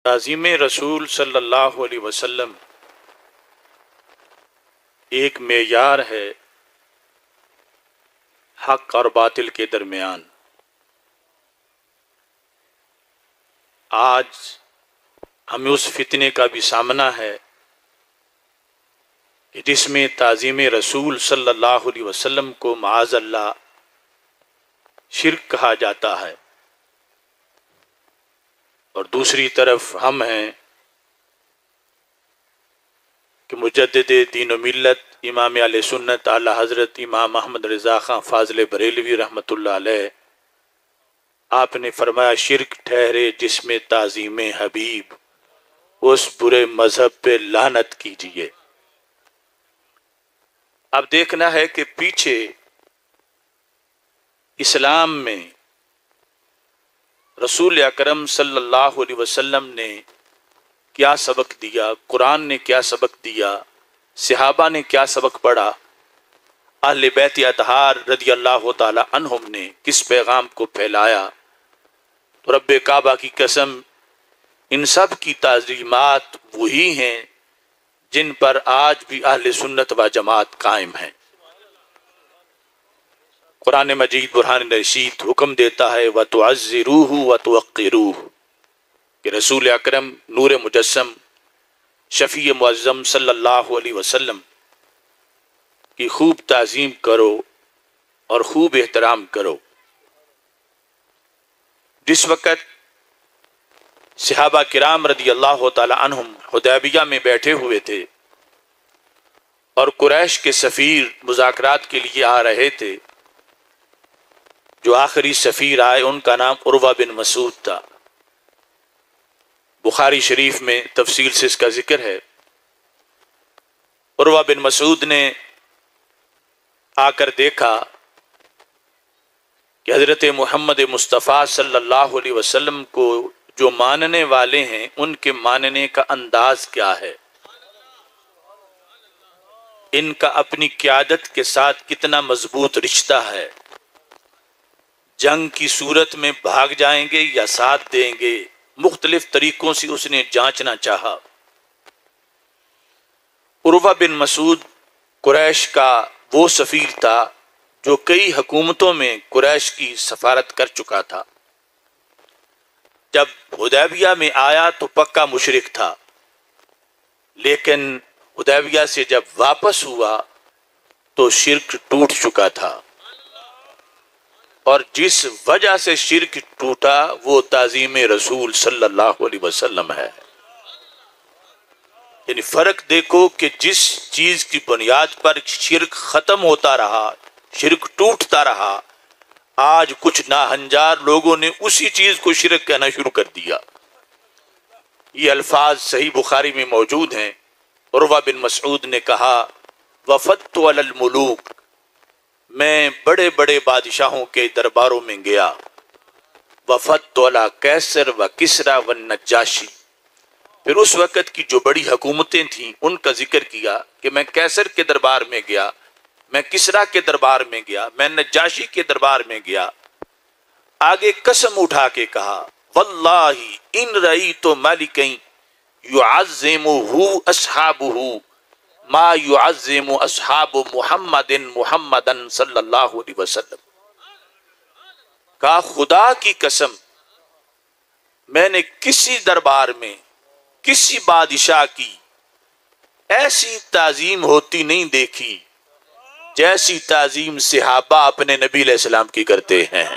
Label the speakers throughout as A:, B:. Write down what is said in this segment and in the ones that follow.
A: تعظیم رسول صلی اللہ علیہ وسلم ایک معیار ہے حق اور باطل کے درمیان۔ آج ہمیں اس فتنے کا بھی سامنا ہے کہ جس میں تعظیم رسول صلی اللہ علیہ وسلم کو معاذ اللہ شرک کہا جاتا ہے، اور دوسری طرف ہم ہیں کہ مجدد دین و ملت امام اہل سنت اعلی حضرت امام محمد رضا خان فاضل بریلوی رحمۃ اللہ علیہ، آپ نے فرمایا شرک ٹھہرے جس میں تعظیم حبیب، اس برے مذہب پہ لعنت کیجیے۔ اب دیکھنا ہے کہ پیچھے اسلام میں رسول اکرم صلی اللہ علیہ وسلم نے کیا سبق دیا، قرآن نے کیا سبق دیا، صحابہ نے کیا سبق پڑھا، اہل بیت اطہار رضی اللہ تعالی عنہم نے کس پیغام کو پھیلایا۔ تو رب کعبہ کی قسم ان سب کی تعظیمات وہی ہیں جن پر آج بھی اہل سنت و جماعت قائم ہیں۔ قرآن مجید برہان رشید حکم دیتا ہے وَتُعَزِّرُوهُ وَتُوَقِّرُوهُ کہ رسول اکرم نور مجسم شفیع معظم صلی اللہ علیہ وسلم کی خوب تعظیم کرو اور خوب احترام کرو۔ جس وقت صحابہ کرام رضی اللہ تعالی عنہم حدیبیہ میں بیٹھے ہوئے تھے اور قریش کے سفیر مذاکرات کے لیے آ رہے تھے، جو آخری سفیر آئے ان کا نام عروہ بن مسعود تھا۔ بخاری شریف میں تفصیل سے اس کا ذکر ہے۔ عروہ بن مسعود نے آ کر دیکھا کہ حضرت محمد مصطفیٰ صلی اللہ علیہ وسلم کو جو ماننے والے ہیں ان کے ماننے کا انداز کیا ہے، ان کا اپنی قیادت کے ساتھ کتنا مضبوط رشتہ ہے، جنگ کی صورت میں بھاگ جائیں گے یا ساتھ دیں گے، مختلف طریقوں سے اس نے جانچنا چاہا۔ عروہ بن مسعود قریش کا وہ سفیر تھا جو کئی حکومتوں میں قریش کی سفارت کر چکا تھا۔ جب حدیبیہ میں آیا تو پکا مشرک تھا، لیکن حدیبیہ سے جب واپس ہوا تو شرک ٹوٹ چکا تھا، اور جس وجہ سے شرک ٹوٹا وہ تعظیم رسول صلی اللہ علیہ وسلم ہے۔ یعنی فرق دیکھو کہ جس چیز کی بنیاد پر شرک ختم ہوتا رہا، شرک ٹوٹتا رہا، آج کچھ ناہنجار لوگوں نے اسی چیز کو شرک کہنا شروع کر دیا۔ یہ الفاظ صحیح بخاری میں موجود ہیں۔ عروہ بن مسعود نے کہا وفدت علی الملوک، میں بڑے بڑے بادشاہوں کے درباروں میں گیا، وفدت علی کیسر و کسریٰ و النجاشی، پھر اس وقت کی جو بڑی حکومتیں تھیں ان کا ذکر کیا کہ میں کیسر کے دربار میں گیا، میں کسریٰ کے دربار میں گیا، میں نجاشی کے دربار میں گیا۔ آگے قسم اٹھا کے کہا واللہ ان رأیت ملکا یعظمہ اصحابہ ما یعظم اصحاب محمد صلی اللہ علیہ وسلم، کہا خدا کی قسم میں نے کسی دربار میں کسی بادشاہ کی ایسی تعظیم ہوتی نہیں دیکھی جیسی تعظیم صحابہ اپنے نبی علیہ السلام کی کرتے ہیں۔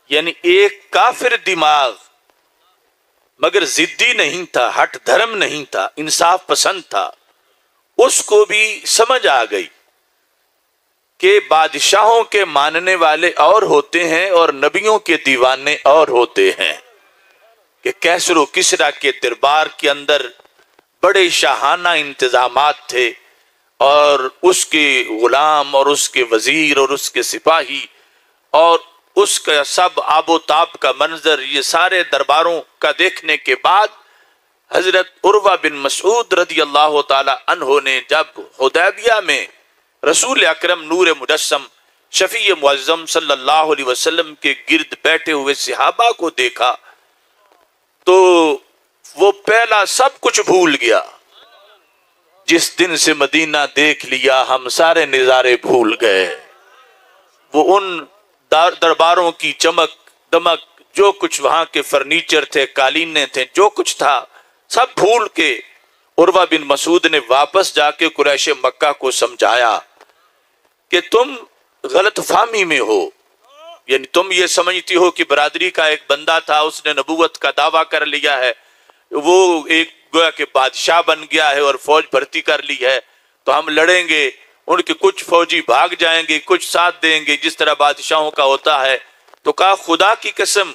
A: یعنی ایک کافر دماغ مگر ضدی نہیں تھا، ہٹ دھرم نہیں تھا، انصاف پسند تھا، اس کو بھی سمجھ آ گئی کہ بادشاہوں کے ماننے والے اور ہوتے ہیں اور نبیوں کے دیوانے اور ہوتے ہیں، کہ کیسر و کسریٰ کے دربار کے اندر بڑے شاہانہ انتظامات تھے، اور اس کے غلام اور اس کے وزیر اور اس کے سپاہی اور اس کا سب آب و تاب کا منظر، یہ سارے درباروں کا دیکھنے کے بعد حضرت عروہ بن مسعود رضی اللہ تعالی عنہ نے جب حدیبیہ میں رسول اکرم نور مجسم شفیع معظم صلی اللہ علیہ وسلم کے گرد بیٹھے ہوئے صحابہ کو دیکھا تو وہ پہلا سب کچھ بھول گیا. جس دن سے مدینہ دیکھ لیا ہم سارے نظارے بھول گئے. وہ ان درباروں کی چمک دمک، جو کچھ وہاں کے فرنیچر تھے، قالینیں تھے، جو کچھ تھا سب بھول کے عروہ بن مسعود نے واپس جا کے قریش مکہ کو سمجھایا کہ تم غلط فہمی میں ہو. یعنی تم یہ سمجھتی ہو کہ برادری کا ایک بندہ تھا، اس نے نبوت کا دعویٰ کر لیا ہے، وہ ایک گویا کہ بادشاہ بن گیا ہے اور فوج بھرتی کر لی ہے، تو ہم لڑیں گے، ان کے کچھ فوجی بھاگ جائیں گے، کچھ ساتھ دیں گے، جس طرح بادشاہوں کا ہوتا ہے. تو کہا خدا کی قسم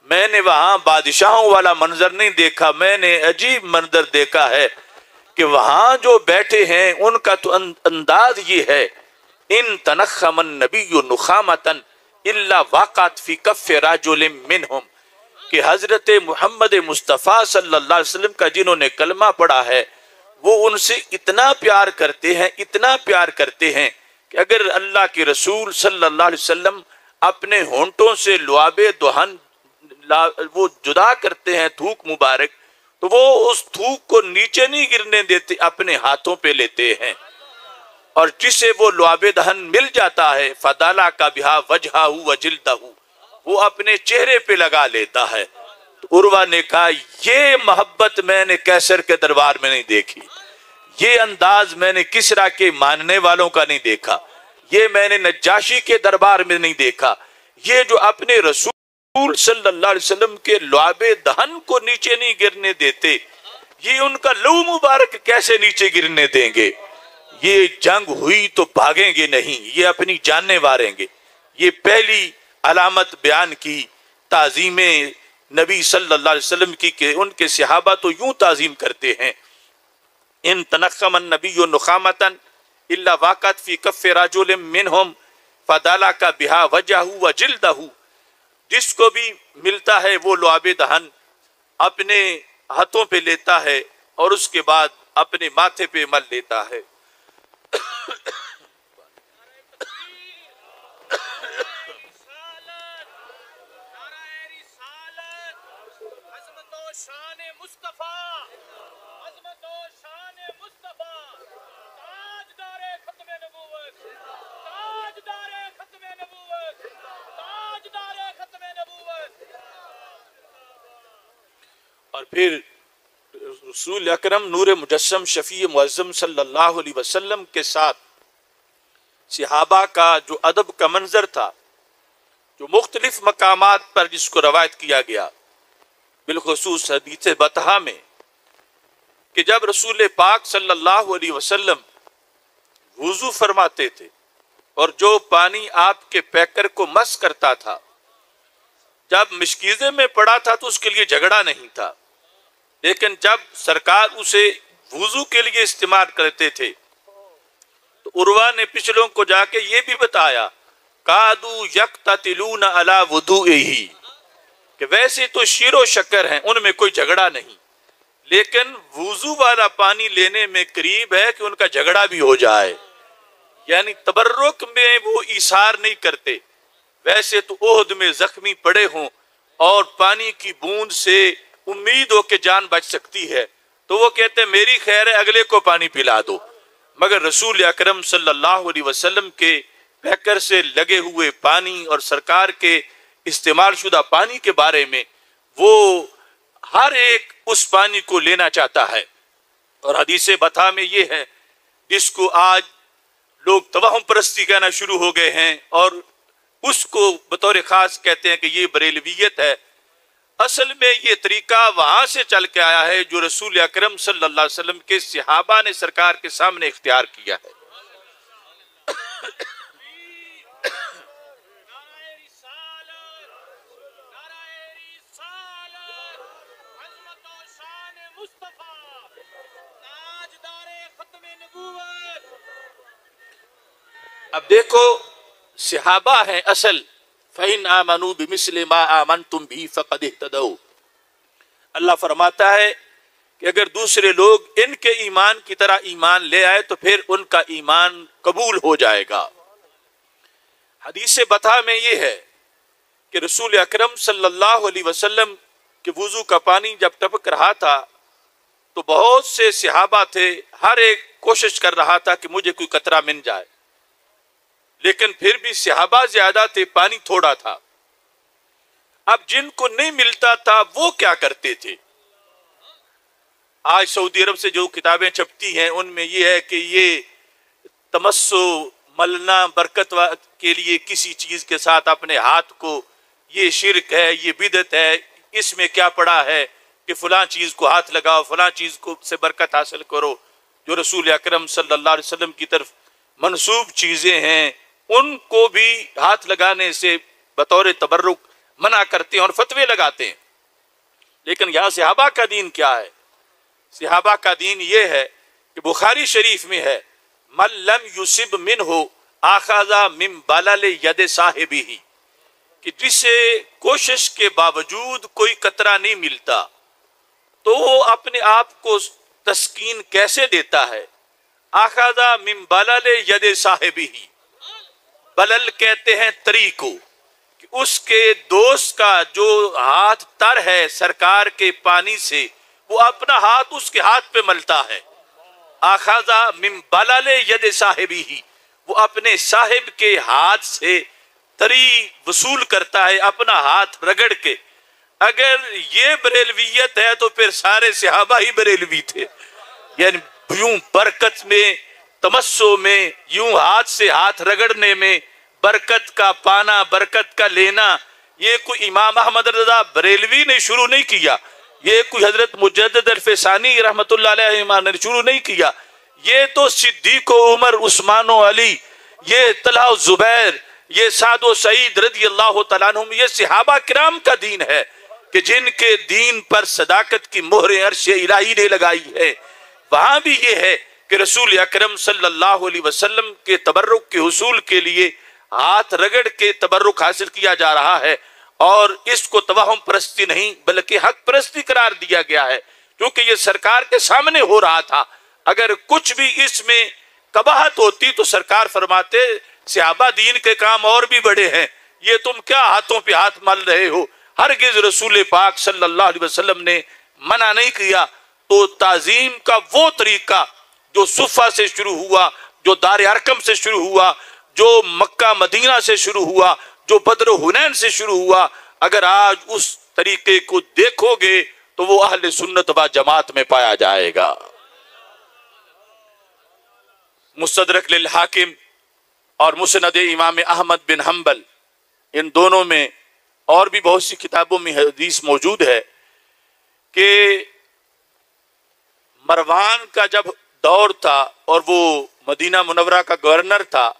A: میں نے وہاں بادشاہوں والا منظر نہیں دیکھا، میں نے عجیب منظر دیکھا ہے کہ وہاں جو بیٹھے ہیں ان کا تو انداز یہ ہے، ان تنخم النبی نخامتن الا وقعت فی کف رجل منہم، کہ حضرت محمد مصطفیٰ صلی اللہ علیہ وسلم کا جنہوں نے کلمہ پڑھا ہے وہ ان سے اتنا پیار کرتے ہیں، اتنا پیار کرتے ہیں کہ اگر اللہ کے رسول صلی اللہ علیہ وسلم اپنے ہونٹوں سے لعاب دہن وہ جدا کرتے ہیں تھوک مبارک، تو وہ اس تھوک کو نیچے نہیں گرنے دیتے، اپنے ہاتھوں پہ لیتے ہیں، اور جسے وہ لعاب دہن مل جاتا ہے فدالا کا بہا وجہہ وجلدہ، وہ اپنے چہرے پہ لگا لیتا ہے. تو عروہ نے کہا یہ محبت میں نے کیسر کے دربار میں نہیں دیکھی، یہ انداز میں نے کسرا کے ماننے والوں کا نہیں دیکھا، یہ میں نے نجاشی کے دربار میں نہیں دیکھا. یہ جو اپنے رسول صلی اللہ علیہ وسلم کے لعاب دہن کو نیچے نہیں گرنے دیتے، یہ ان کا لو مبارک کیسے نیچے گرنے دیں گے؟ یہ جنگ ہوئی تو بھاگیں گے نہیں، یہ اپنی جانیں واریں گے. یہ پہلی علامت بیان کی تعظیم نبی صلی اللہ علیہ وسلم کی کہ ان کے صحابہ تو یوں تعظیم کرتے ہیں، ان تنخم النبی نخامتن الا وقعت فی کف رجل منہم فدالک بہا وجہہ وجلدہ، جس کو بھی ملتا ہے وہ لعاب دہن اپنے ہاتھوں پہ لیتا ہے اور اس کے بعد اپنے ماتھے پہ مل لیتا ہے. اور پھر رسول اکرم نور مجسم شفیع معظم صلی اللہ علیہ وسلم کے ساتھ صحابہ کا جو ادب کا منظر تھا، جو مختلف مقامات پر جس کو روایت کیا گیا، بالخصوص حدیث بطحہ میں، کہ جب رسول پاک صلی اللہ علیہ وسلم وضو فرماتے تھے اور جو پانی آپ کے پیکر کو مس کرتا تھا، جب مشکیزے میں پڑا تھا تو اس کے لیے جھگڑا نہیں تھا، لیکن جب سرکار اسے وضو کے لیے استعمال کرتے تھے تو عروہ نے پچھلوں کو جا کے یہ بھی بتایا قادو یقتتلون علی وضوئہ، کہ ویسے تو شیر و شکر ہیں، ان میں کوئی جھگڑا نہیں، لیکن وضو والا پانی لینے میں قریب ہے کہ ان کا جھگڑا بھی ہو جائے. یعنی تبرک میں وہ ایثار نہیں کرتے. ویسے تو احد میں زخمی پڑے ہوں اور پانی کی بوند سے امید ہو کہ جان بچ سکتی ہے تو وہ کہتے ہیں میری خیر ہے اگلے کو پانی پلا دو، مگر رسول اکرم صلی اللہ علیہ وسلم کے پیکر سے لگے ہوئے پانی اور سرکار کے استعمال شدہ پانی کے بارے میں وہ ہر ایک اس پانی کو لینا چاہتا ہے. اور حدیث بطحہ میں یہ ہے جس کو آج لوگ توہم پرستی کہنا شروع ہو گئے ہیں اور اس کو بطور خاص کہتے ہیں کہ یہ بریلویت ہے. اصل میں یہ طریقہ وہاں سے چل کے آیا ہے جو رسول اکرم صلی اللہ علیہ وسلم کے صحابہ نے سرکار کے سامنے اختیار کیا ہے. اب دیکھو صحابہ ہیں اصل، فَإِنْ آمَنُوا بِمِثْلِ مَا آمَنْتُمْ بِهِ فَقَدْ اهْتَدَوْا. اللہ فرماتا ہے کہ اگر دوسرے لوگ ان کے ایمان کی طرح ایمان لے آئے تو پھر ان کا ایمان قبول ہو جائے گا. حدیث بطحہ میں یہ ہے کہ رسول اکرم صلی اللہ علیہ وسلم کہ وضو کا پانی جب ٹپک رہا تھا تو بہت سے صحابہ تھے، ہر ایک کوشش کر رہا تھا کہ مجھے کوئی قطرہ مل جائے، لیکن پھر بھی صحابہ زیادہ تھے، پانی تھوڑا تھا۔ اب جن کو نہیں ملتا تھا وہ کیا کرتے تھے؟ آج سعودی عرب سے جو کتابیں چھپتی ہیں ان میں یہ ہے کہ یہ تمسو ملنا برکت کے لیے کسی چیز کے ساتھ اپنے ہاتھ کو، یہ شرک ہے، یہ بدعت ہے، اس میں کیا پڑا ہے کہ فلاں چیز کو ہاتھ لگاؤ، فلاں چیز کو سے برکت حاصل کرو۔ جو رسول اکرم صلی اللہ علیہ وسلم کی طرف منسوب چیزیں ہیں ان کو بھی ہاتھ لگانے سے بطور تبرک منع کرتے ہیں اور فتوے لگاتے ہیں۔ لیکن یہاں صحابہ کا دین کیا ہے؟ صحابہ کا دین یہ ہے کہ بخاری شریف میں ہے من لم یصب منہ اخذ من بلل ید صاحبہ، کہ جسے کوشش کے باوجود کوئی قطرہ نہیں ملتا تو وہ اپنے آپ کو تسکین کیسے دیتا ہے؟ اخذ من بلل ید صاحبہ، بلل کہتے ہیں تری کو، کہ اس کے دوست کا جو ہاتھ تر ہے سرکار کے پانی سے، وہ اپنا ہاتھ اس کے ہاتھ پہ ملتا ہے۔ اخذ من بلل ید صاحبہ، وہ اپنے صاحب کے ہاتھ سے تری وصول کرتا ہے اپنا ہاتھ رگڑ کے۔ اگر یہ بریلویت ہے تو پھر سارے صحابہ ہی بریلوی تھے، یعنی یوں برکت میں، تمسو میں، یوں ہاتھ سے ہاتھ رگڑنے میں، برکت کا پانا، برکت کا لینا، یہ کوئی امام احمد رضا بریلوی نے شروع نہیں کیا، یہ کوئی حضرت مجدد الفسانی رحمت اللہ علیہ نے شروع نہیں کیا، یہ تو صدیق و عمر، عثمان و علی، یہ طلحہ و زبیر، یہ سعد و سعید رضی اللہ تعالیٰ عنہم، یہ صحابہ کرام کا دین ہے کہ جن کے دین پر صداقت کی مہر عرش الہی نے لگائی ہے۔ وہاں بھی یہ ہے کہ رسول اکرم صلی اللہ علیہ وسلم کے تبرک کے حصول کے لیے ہاتھ رگڑ کے تبرک حاصل کیا جا رہا ہے، اور اس کو توہم پرستی نہیں بلکہ حق پرستی قرار دیا گیا ہے، کیونکہ یہ سرکار کے سامنے ہو رہا تھا۔ اگر کچھ بھی اس میں قباحت ہوتی تو سرکار فرماتے صحابہ دین کے کام اور بھی بڑے ہیں، یہ تم کیا ہاتھوں پہ ہاتھ مل رہے ہو؟ ہرگز رسول پاک صلی اللہ علیہ وسلم نے منع نہیں کیا۔ تو تعظیم کا وہ طریقہ جو صفہ سے شروع ہوا، جو دار ارقم سے شروع ہوا، جو مکہ مدینہ سے شروع ہوا، جو بدر و حنین سے شروع ہوا، اگر آج اس طریقے کو دیکھو گے تو وہ اہل سنت و جماعت میں پایا جائے گا۔ مستدرک للحاکم اور مسند امام احمد بن حنبل، ان دونوں میں اور بھی بہت سی کتابوں میں حدیث موجود ہے کہ مروان کا جب دور تھا اور وہ مدینہ منورہ کا گورنر تھا،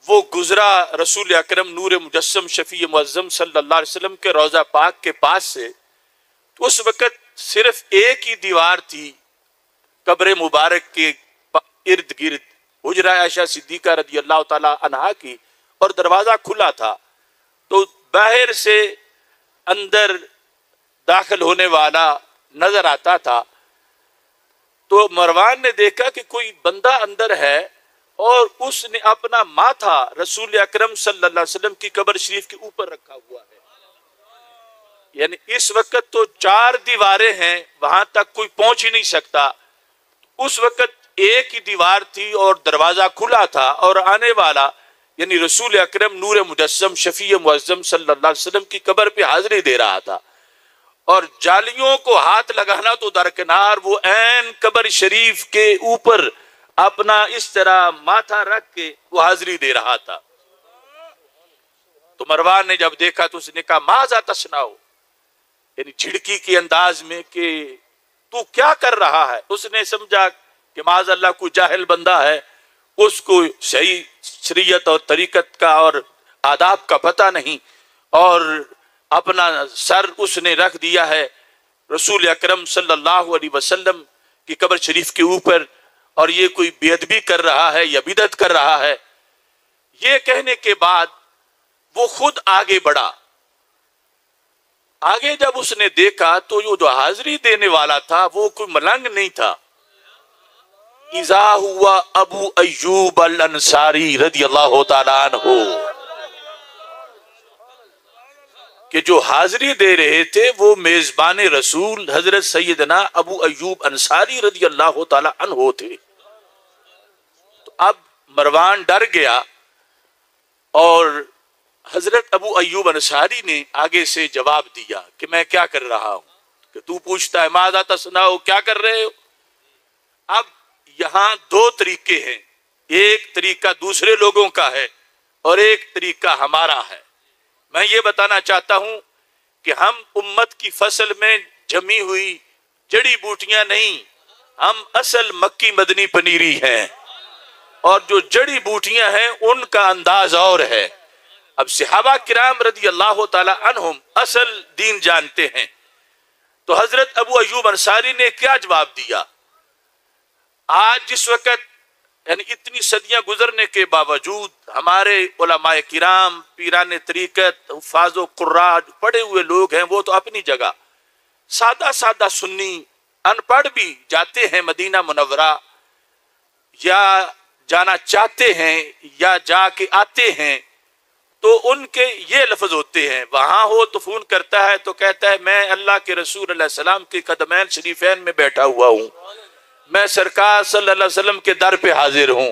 A: وہ گزرا رسول اکرم نور مجسم شفیع معظم صلی اللہ علیہ وسلم کے روضہ پاک کے پاس سے، تو اس وقت صرف ایک ہی دیوار تھی قبر مبارک کے ارد گرد، حجرہ عائشہ صدیقہ رضی اللہ تعالی عنہا کی، اور دروازہ کھلا تھا، تو باہر سے اندر داخل ہونے والا نظر آتا تھا۔ تو مروان نے دیکھا کہ کوئی بندہ اندر ہے اور اس نے اپنا ماتھا رسول اکرم صلی اللہ علیہ وسلم کی قبر شریف کے اوپر رکھا ہوا ہے، یعنی اس وقت تو 4 دیواریں ہیں، وہاں تک کوئی پہنچ ہی نہیں سکتا، اس وقت ایک ہی دیوار تھی اور دروازہ کھلا تھا، اور آنے والا یعنی رسول اکرم نور مجسم شفیع معظم صلی اللہ علیہ وسلم کی قبر پہ حاضری دے رہا تھا، اور جالیوں کو ہاتھ لگانا تو درکنار، وہ عین قبر شریف کے اوپر اپنا اس طرح ماتھا رکھ کے وہ حاضری دے رہا تھا۔ تو مروان نے جب دیکھا تو اس نے کہا ماذا تصنعو، یعنی جھڑکی کے انداز میں کہ تو کیا کر رہا ہے۔ اس نے سمجھا کہ معاذ اللہ کوئی جاہل بندہ ہے، اس کو صحیح شریعت اور طریقت کا اور آداب کا پتہ نہیں، اور اپنا سر اس نے رکھ دیا ہے رسول اکرم صلی اللہ علیہ وسلم کی قبر شریف کے اوپر، اور یہ کوئی بے ادبی کر رہا ہے یا بدعت کر رہا ہے۔ یہ کہنے کے بعد وہ خود آگے بڑھا۔ آگے جب اس نے دیکھا تو جو حاضری دینے والا تھا وہ کوئی ملنگ نہیں تھا، اذا ہوا ابو ایوب الانصاری رضی اللہ تعالیٰ عنہ، کہ جو حاضری دے رہے تھے وہ میزبان رسول حضرت سیدنا ابو ایوب انصاری رضی اللہ تعالی عنہ تھے۔ تو اب مروان ڈر گیا اور حضرت ابو ایوب انصاری نے آگے سے جواب دیا کہ میں کیا کر رہا ہوں، کہ تو پوچھتا ہے ماذا تصنعو، کیا کر رہے ہو۔ اب یہاں دو طریقے ہیں، ایک طریقہ دوسرے لوگوں کا ہے اور ایک طریقہ ہمارا ہے۔ میں یہ بتانا چاہتا ہوں کہ ہم امت کی فصل میں جمی ہوئی جڑی بوٹیاں نہیں، ہم اصل مکی مدنی پنیری ہیں، اور جو جڑی بوٹیاں ہیں ان کا انداز اور ہے۔ اب صحابہ کرام رضی اللہ تعالی عنہم اصل دین جانتے ہیں، تو حضرت ابو ایوب انصاری نے کیا جواب دیا؟ آج جس وقت یعنی اتنی صدیاں گزرنے کے باوجود ہمارے علماء کرام، پیران طریقت، حفاظ و قراء پڑھے ہوئے لوگ ہیں، وہ تو اپنی جگہ سادہ سادہ سنی ان پڑھ بھی جاتے ہیں مدینہ منورہ، یا جانا چاہتے ہیں یا جا کے آتے ہیں، تو ان کے یہ لفظ ہوتے ہیں، وہاں ہو تو فون کرتا ہے تو کہتا ہے میں اللہ کے رسول علیہ السلام کے قدمین شریفین میں بیٹھا ہوا ہوں، میں سرکار صلی اللہ علیہ وسلم کے در پہ حاضر ہوں۔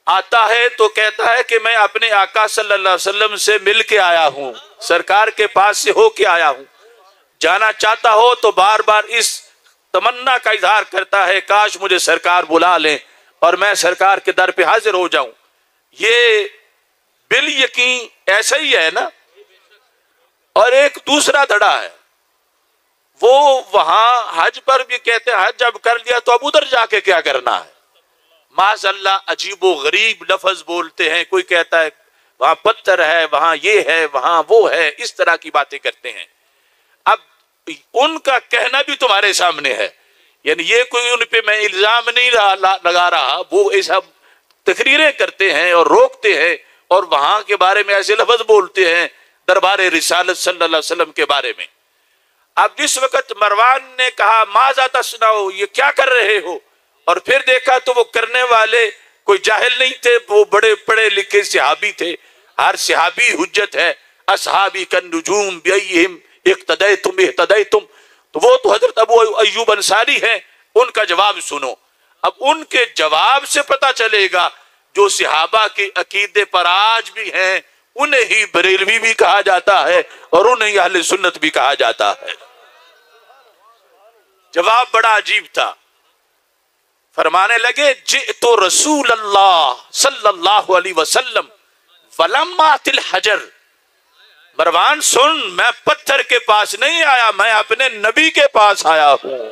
A: آتا ہے تو کہتا ہے کہ میں اپنے آقا صلی اللہ علیہ وسلم سے مل کے آیا ہوں، سرکار کے پاس سے ہو کے آیا ہوں۔ جانا چاہتا ہو تو بار بار اس تمنا کا اظہار کرتا ہے کاش مجھے سرکار بلا لیں اور میں سرکار کے در پہ حاضر ہو جاؤں۔ یہ بال یقین ایسا ہی ہے نا۔ اور ایک دوسرا دھڑا ہے، وہ وہاں حج پر بھی کہتے ہیں حج جب کر لیا تو اب ادھر جا کے کیا کرنا ہے۔ معاذ اللہ عجیب و غریب لفظ بولتے ہیں، کوئی کہتا ہے وہاں پتھر ہے، وہاں یہ ہے، وہاں وہ ہے، اس طرح کی باتیں کرتے ہیں۔ اب ان کا کہنا بھی تمہارے سامنے ہے، یعنی یہ کوئی ان پہ میں الزام نہیں لگا رہا، وہ ایسا تقریریں کرتے ہیں اور روکتے ہیں اور وہاں کے بارے میں ایسے لفظ بولتے ہیں دربار رسالت صلی اللہ علیہ وسلم کے بارے میں۔ اب جس وقت مروان نے کہا ماذا تصنعو، یہ کیا کر رہے ہو، اور پھر دیکھا تو وہ کرنے والے کوئی جاہل نہیں تھے، وہ بڑے پڑھے لکھے صحابی تھے، ہر صحابی حجت ہے، اصحابی کالنجوم بیئہم اقتدیتم اہتدیتم، تو وہ تو حضرت ابو ایوب انصاری ہیں، ان کا جواب سنو۔ اب ان کے جواب سے پتہ چلے گا جو صحابہ کے عقیدے پر آج بھی ہیں انہیں ہی بریلوی بھی کہا جاتا ہے اور انہیں ہی اہل سنت بھی کہا جاتا ہے۔ جواب بڑا عجیب تھا، فرمانے لگے جئت رسول اللہ صلی اللہ علیہ وسلم ولما ات الحجر، مروان سن، میں پتھر کے پاس نہیں آیا، میں اپنے نبی کے پاس آیا ہوں۔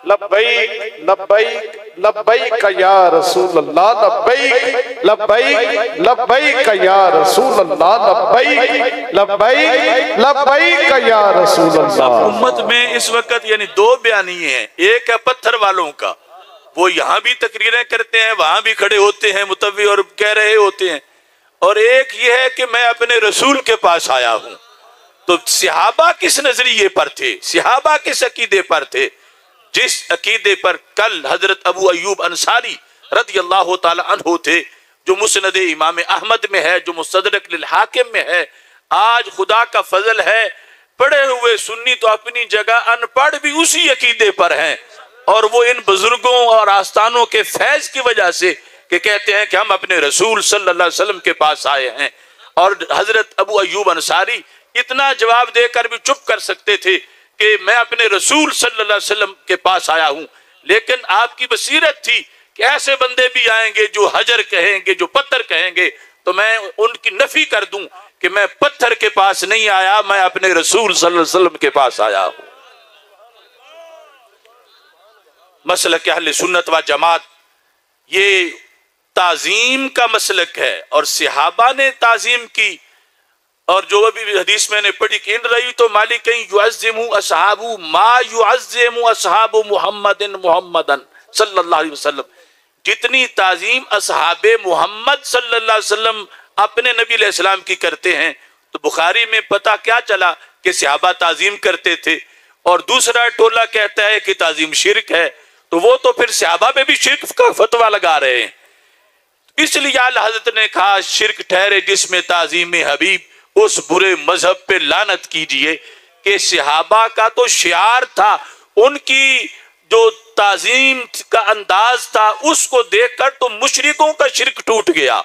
B: لبیک لبیک لبیک یا رسول اللہ، لبیک لبیک لبیک یا رسول اللہ، لبیک لبیک لبیک یا رسول اللہ۔
A: امت میں اس وقت یعنی دو بیانیے ہیں، ایک ہے پتھر والوں کا، وہ یہاں بھی تقریریں کرتے ہیں، وہاں بھی کھڑے ہوتے ہیں متوی اور کہہ رہے ہوتے ہیں، اور ایک یہ ہے کہ میں اپنے رسول کے پاس آیا ہوں۔ تو صحابہ کس نظریے پر تھے، صحابہ کس عقیدے پر تھے؟ جس عقیدے پر کل حضرت ابو ایوب انصاری رضی اللہ تعالی عنہ تھے، جو مسند امام احمد میں ہے، جو مستدرک للحاکم میں ہے۔ آج خدا کا فضل ہے، پڑھے ہوئے سنی تو اپنی جگہ، ان پڑھ بھی اسی عقیدے پر ہیں، اور وہ ان بزرگوں اور آستانوں کے فیض کی وجہ سے کہ کہتے ہیں کہ ہم اپنے رسول صلی اللہ علیہ وسلم کے پاس آئے ہیں۔ اور حضرت ابو ایوب انصاری اتنا جواب دے کر بھی چپ کر سکتے تھے کہ میں اپنے رسول صلی اللہ علیہ وسلم کے پاس آیا ہوں، لیکن آپ کی بصیرت تھی کہ ایسے بندے بھی آئیں گے جو حجر کہیں گے، جو پتھر کہیں گے، تو میں ان کی نفی کر دوں کہ میں پتھر کے پاس نہیں آیا، میں اپنے رسول صلی اللہ علیہ وسلم کے پاس آیا ہوں۔ مسلک اہل سنت و جماعت یہ تعظیم کا مسلک ہے، اور صحابہ نے تعظیم کی، اور جو ابھی حدیث میں نے پڑھی کہ ان رہی تو مالک یعظم اصحاب ما یعظم اصحاب محمد محمدن صلی اللہ علیہ وسلم، جتنی تعظیم اصحاب محمد صلی اللہ علیہ وسلم اپنے نبی علیہ السلام کی کرتے ہیں، تو بخاری میں پتہ کیا چلا کہ صحابہ تعظیم کرتے تھے، اور دوسرا ٹولہ کہتا ہے کہ تعظیم شرک ہے، تو وہ تو پھر صحابہ پہ بھی شرک کا فتویٰ لگا رہے ہیں۔ اس لیے اعلیٰ حضرت نے کہا شرک ٹھہرے جس میں تعظیم حبیب، اس برے مذہب پہ لعنت کیجئے کہ صحابہ کا تو شعار تھا، ان کی جو تعظیم کا انداز تھا اس کو دیکھ کر تو مشرکوں کا شرک ٹوٹ گیا۔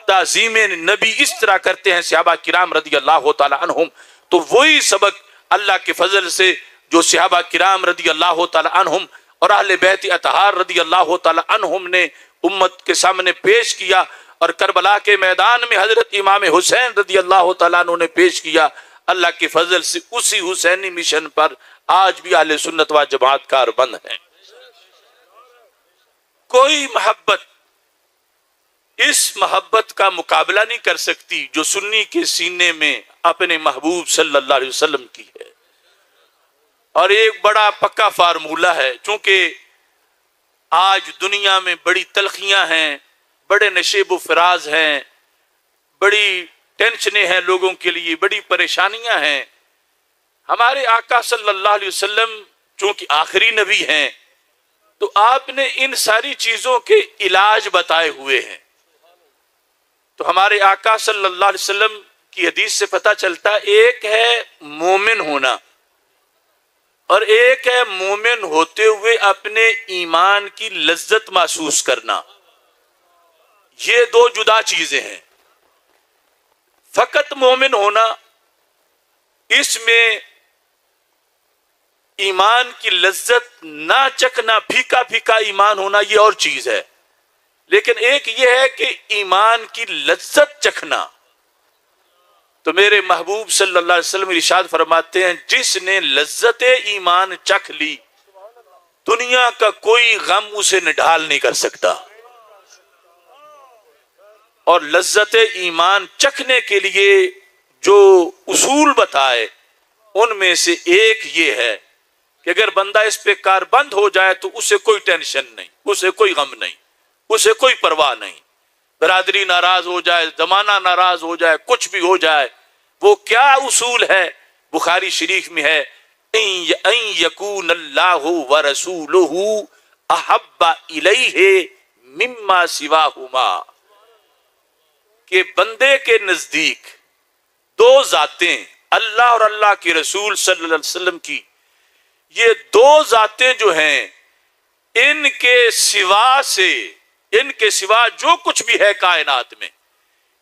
A: تعظیم نبی اس طرح کرتے ہیں صحابہ کرام رضی اللہ تعالی عنہم، تو وہی سبق اللہ کے فضل سے جو صحابہ کرام رضی اللہ تعالی عنہم اور اہل بیت اطہار رضی اللہ تعالی عنہم نے امت کے سامنے پیش کیا، اور کربلا کے میدان میں حضرت امام حسین رضی اللہ تعالیٰ عنہ نے پیش کیا، اللہ کے فضل سے اسی حسینی مشن پر آج بھی اہل سنت و جماعت کاربند ہیں۔ کوئی محبت اس محبت کا مقابلہ نہیں کر سکتی جو سنی کے سینے میں اپنے محبوب صلی اللہ علیہ وسلم کی ہے۔ اور ایک بڑا پکا فارمولہ ہے، چونکہ آج دنیا میں بڑی تلخیاں ہیں، بڑے نشیب و فراز ہیں، بڑی ٹینشنیں ہیں لوگوں کے لیے، بڑی پریشانیاں ہیں۔ ہمارے آقا صلی اللہ علیہ وسلم چونکہ آخری نبی ہیں، تو آپ نے ان ساری چیزوں کے علاج بتائے ہوئے ہیں۔ تو ہمارے آقا صلی اللہ علیہ وسلم کی حدیث سے پتہ چلتا ایک ہے مومن ہونا، اور ایک ہے مومن ہوتے ہوئے اپنے ایمان کی لذت محسوس کرنا۔ یہ دو جدا چیزیں ہیں۔ فقط مومن ہونا، اس میں ایمان کی لذت نہ چکھنا، پھیکا پھیکا ایمان ہونا، یہ اور چیز ہے۔ لیکن ایک یہ ہے کہ ایمان کی لذت چکھنا۔ تو میرے محبوب صلی اللہ علیہ وسلم ارشاد فرماتے ہیں جس نے لذت ایمان چکھ لی، دنیا کا کوئی غم اسے نڈھال نہیں کر سکتا۔ اور لذت ایمان چکھنے کے لیے جو اصول بتائے ان میں سے ایک یہ ہے کہ اگر بندہ اس پہ کاربند ہو جائے تو اسے کوئی ٹینشن نہیں، اسے کوئی غم نہیں، اسے کوئی پرواہ نہیں۔ برادری ناراض ہو جائے، زمانہ ناراض ہو جائے، کچھ بھی ہو جائے، وہ کیا اصول ہے؟ بخاری شریف میں ہے ان یکون اللہ ورسولہ احب الیہ مما سواہما، کہ بندے کے نزدیک دو ذاتیں، اللہ اور اللہ کے رسول صلی اللہ علیہ وسلم کی، یہ دو ذاتیں جو ہیں، ان کے سوا جو کچھ بھی ہے کائنات میں،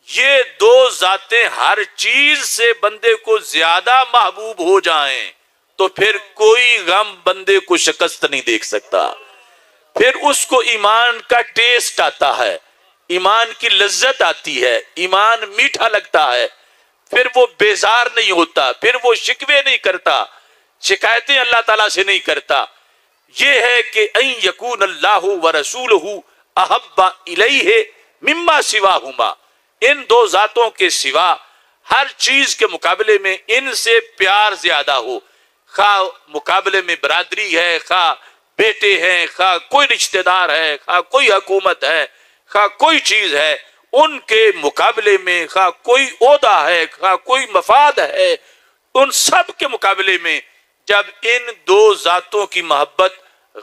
A: یہ دو ذاتیں ہر چیز سے بندے کو زیادہ محبوب ہو جائیں تو پھر کوئی غم بندے کو شکست نہیں دیکھ سکتا۔ پھر اس کو ایمان کا ٹیسٹ آتا ہے، ایمان کی لذت آتی ہے، ایمان میٹھا لگتا ہے، پھر وہ بیزار نہیں ہوتا، پھر وہ شکوے نہیں کرتا، شکایتیں اللہ تعالیٰ سے نہیں کرتا۔ یہ ہے کہ ان یکون اللہ ورسولہ احب الیہ مما سواہما، ان دو ذاتوں کے سوا ہر چیز کے مقابلے میں ان سے پیار زیادہ ہو، خواہ مقابلے میں برادری ہے، خواہ بیٹے ہیں، خواہ کوئی رشتہ دار ہے، خواہ کوئی حکومت ہے، خواہ کوئی چیز ہے، ان کے مقابلے میں خواہ کوئی عہدہ ہے، خواہ کوئی مفاد ہے، ان سب کے مقابلے میں جب ان دو ذاتوں کی محبت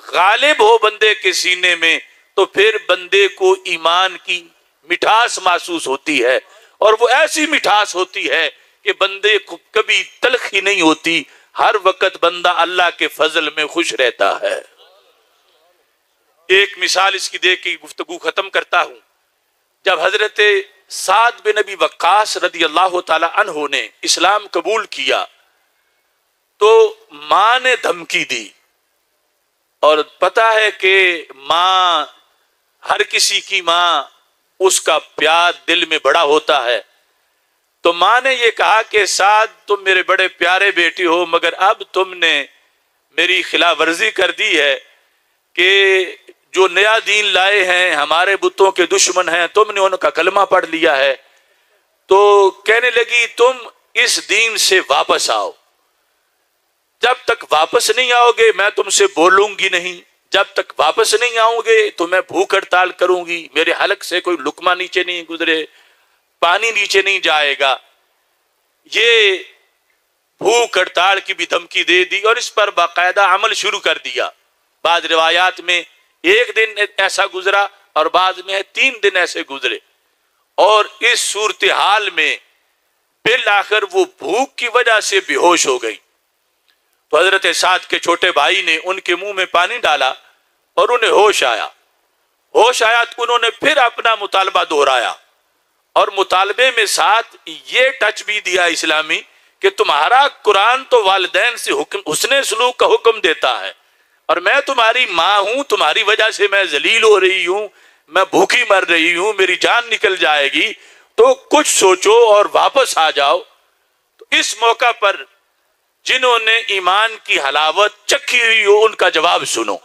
A: غالب ہو بندے کے سینے میں تو پھر بندے کو ایمان کی مٹھاس محسوس ہوتی ہے، اور وہ ایسی مٹھاس ہوتی ہے کہ بندے کو کبھی تلخی نہیں ہوتی، ہر وقت بندہ اللہ کے فضل میں خوش رہتا ہے۔ ایک مثال اس کی دے کے گفتگو ختم کرتا ہوں۔ جب حضرت سعد بن ابی وقاص رضی اللہ تعالی عنہ نے اسلام قبول کیا تو ماں نے دھمکی دی، اور پتہ ہے کہ ماں، ہر کسی کی ماں، اس کا پیار دل میں بڑا ہوتا ہے۔ تو ماں نے یہ کہا کہ سعد تم میرے بڑے پیارے بیٹی ہو، مگر اب تم نے میری خلاف ورزی کر دی ہے کہ جو نیا دین لائے ہیں، ہمارے بتوں کے دشمن ہیں، تم نے ان کا کلمہ پڑھ لیا ہے۔ تو کہنے لگی تم اس دین سے واپس آؤ، جب تک واپس نہیں آؤ گے میں تم سے بولوں گی نہیں، جب تک واپس نہیں آؤں گے تو میں بھوک ہڑتال کروں گی، میرے حلق سے کوئی لقمہ نیچے نہیں گزرے، پانی نیچے نہیں جائے گا۔ یہ بھوک ہڑتال کی بھی دھمکی دے دی اور اس پر باقاعدہ عمل شروع کر دیا۔ بعض روایات میں 1 دن ایسا گزرا اور بعض میں 3 دن ایسے گزرے، اور اس صورتحال میں بالآخر وہ بھوک کی وجہ سے بے ہوش ہو گئی۔ تو حضرت سعد کے چھوٹے بھائی نے ان کے منہ میں پانی ڈالا اور انہیں ہوش آیا۔ ہوش آیا تو انہوں نے پھر اپنا مطالبہ دہرایا، اور مطالبے میں ساتھ یہ ٹچ بھی دیا اسلامی کہ تمہارا قرآن تو والدین سے حسن سلوک کا حکم دیتا ہے، اور میں تمہاری ماں ہوں، تمہاری وجہ سے میں ذلیل ہو رہی ہوں، میں بھوکی مر رہی ہوں، میری جان نکل جائے گی، تو کچھ سوچو اور واپس آ جاؤ۔ تو اس موقع پر جنہوں نے ایمان کی حلاوت چکھی ہوئی ہو ان کا جواب سنو۔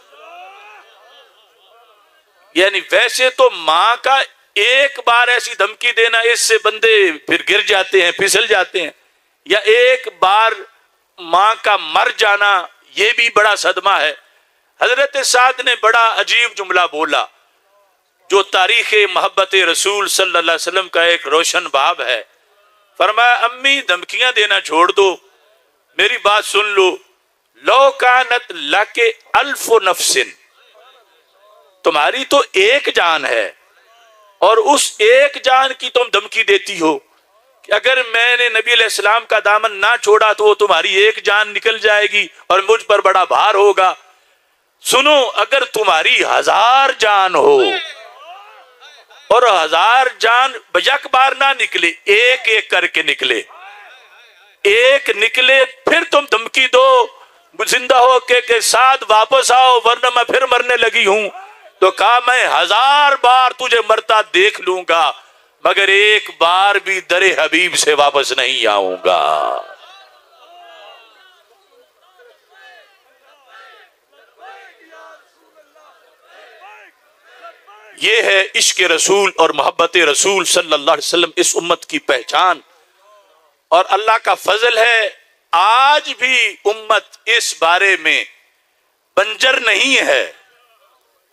A: یعنی ویسے تو ماں کا ایک بار ایسی دھمکی دینا، اس سے بندے پھر گر جاتے ہیں، پھسل جاتے ہیں، یا ایک بار ماں کا مر جانا یہ بھی بڑا صدمہ ہے۔ حضرت سعد نے بڑا عجیب جملہ بولا جو تاریخ محبت رسول صلی اللہ علیہ وسلم کا ایک روشن باب ہے۔ فرمایا امی دھمکیاں دینا چھوڑ دو، میری بات سن لو، لو کانت لک الف نفس، تمہاری تو ایک جان ہے اور اس ایک جان کی تم دھمکی دیتی ہو کہ اگر میں نے نبی علیہ السلام کا دامن نہ چھوڑا تو وہ تمہاری ایک جان نکل جائے گی اور مجھ پر بڑا بھار ہوگا۔ سنو، اگر تمہاری 1000 جان ہو اور 1000 جان یک بار نہ نکلے، ایک ایک کر کے نکلے، ایک نکلے، پھر تم دھمکی دو زندہ ہو کہ ساتھ واپس آؤ ورنہ میں پھر مرنے لگی ہوں، تو کہا میں 1000 بار تجھے مرتا دیکھ لوں گا مگر ایک بار بھی در حبیب سے واپس نہیں آؤں گا۔ یہ ہے عشق رسول اور محبت رسول صلی اللہ علیہ وسلم، اس امت کی پہچان، اور اللہ کا فضل ہے آج بھی امت اس بارے میں بنجر نہیں ہے۔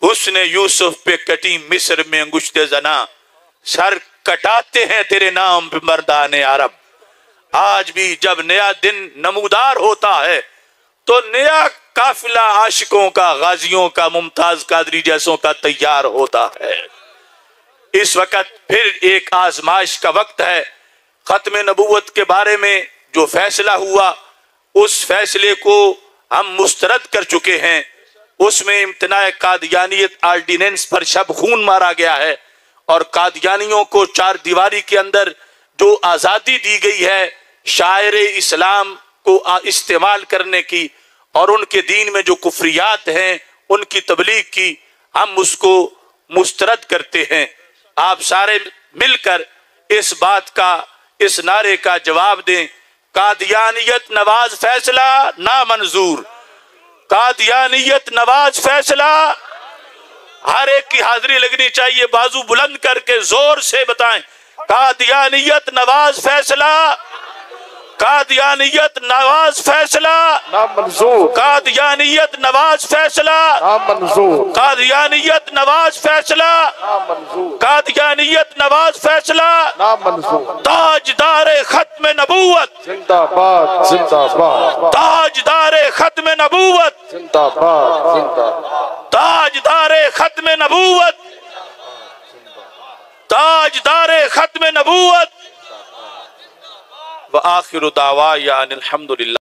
A: حسن یوسف پہ کٹی مصر میں انگشت زنا، سر کٹاتے ہیں تیرے نام پہ مردان عرب۔ آج بھی جب نیا دن نمودار ہوتا ہے تو نیا قافلہ عاشقوں کا، غازیوں کا، ممتاز قادری جیسوں کا تیار ہوتا ہے۔ اس وقت پھر ایک آزمائش کا وقت ہے۔ ختم نبوت کے بارے میں جو فیصلہ ہوا اس فیصلے کو ہم مسترد کر چکے ہیں۔ اس میں امتناع قادیانیت آرڈیننس پر شب خون مارا گیا ہے، اور قادیانیوں کو 4 دیواری کے اندر جو آزادی دی گئی ہے شاعر اسلام کو استعمال کرنے کی اور ان کے دین میں جو کفریات ہیں ان کی تبلیغ کی، ہم اس کو مسترد کرتے ہیں۔ آپ سارے مل کر اس بات کا، اس نعرے کا جواب دیں، قادیانیت نواز فیصلہ نامنظور، قادیانیت نواز فیصلہ۔ ہر ایک کی حاضری لگنی چاہیے، بازو بلند کر کے زور سے بتائیں، قادیانیت نواز فیصلہ، قادیانیت نواز فیصلہ
B: نامنظور،
A: قادیانیت نواز فیصلہ
B: نامنظور،
A: قادیانیت نواز فیصلہ
B: نامنظور،
A: قادیانیت نواز فیصلہ۔
B: نامنظور۔
A: تاجدار ختم نبوت،
B: زندہ باد، زندہ باد،
A: تاجدار ختم نبوت،
B: زندہ باد، زندہ باد،
A: تاجدار ختم نبوت، تاجدار ختم نبوت۔ وآخر دعوانا الحمدللہ۔